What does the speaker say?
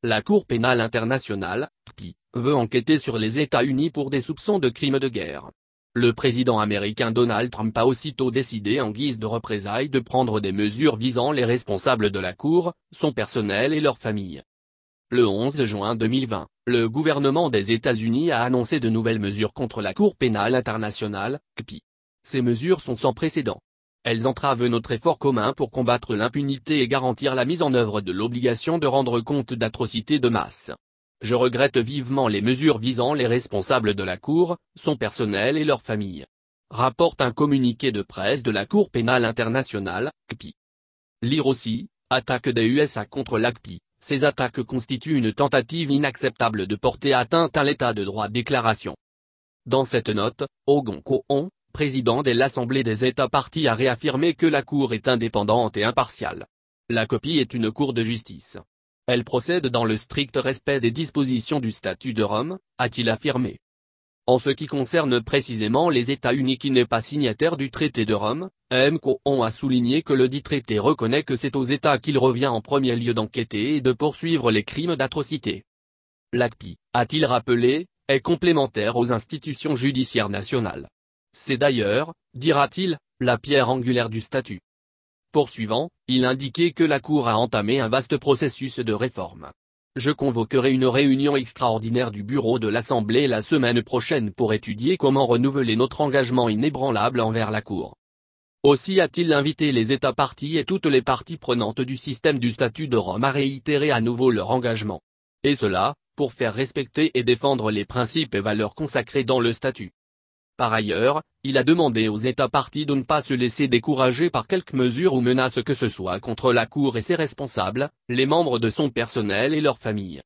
La Cour pénale internationale, CPI, veut enquêter sur les États-Unis pour des soupçons de crimes de guerre. Le président américain Donald Trump a aussitôt décidé en guise de représailles de prendre des mesures visant les responsables de la Cour, son personnel et leurs familles. Le 11 juin 2020, le gouvernement des États-Unis a annoncé de nouvelles mesures contre la Cour pénale internationale, CPI. Ces mesures sont sans précédent. Elles entravent notre effort commun pour combattre l'impunité et garantir la mise en œuvre de l'obligation de rendre compte d'atrocités de masse. Je regrette vivement les mesures visant les responsables de la Cour, son personnel et leurs familles. Rapporte un communiqué de presse de la Cour pénale internationale, CPI. Lire aussi, attaque des USA contre la CPI. Ces attaques constituent une tentative inacceptable de porter atteinte à l'état de droit. Déclaration. Dans cette note, Ogon Ko-on, président de l'Assemblée des États parties, a réaffirmé que la Cour est indépendante et impartiale. La CPI est une cour de justice. Elle procède dans le strict respect des dispositions du statut de Rome, a-t-il affirmé. En ce qui concerne précisément les États-Unis qui n'est pas signataire du traité de Rome, M. Ko-on a souligné que le dit traité reconnaît que c'est aux États qu'il revient en premier lieu d'enquêter et de poursuivre les crimes d'atrocité. La CPI, a-t-il rappelé, est complémentaire aux institutions judiciaires nationales. C'est d'ailleurs, dira-t-il, la pierre angulaire du statut. Poursuivant, il indiquait que la Cour a entamé un vaste processus de réforme. Je convoquerai une réunion extraordinaire du bureau de l'Assemblée la semaine prochaine pour étudier comment renouveler notre engagement inébranlable envers la Cour. Aussi a-t-il invité les États parties et toutes les parties prenantes du système du statut de Rome à réitérer à nouveau leur engagement. Et cela, pour faire respecter et défendre les principes et valeurs consacrés dans le statut. Par ailleurs, il a demandé aux États parties de ne pas se laisser décourager par quelque mesure ou menace que ce soit contre la Cour et ses responsables, les membres de son personnel et leurs familles.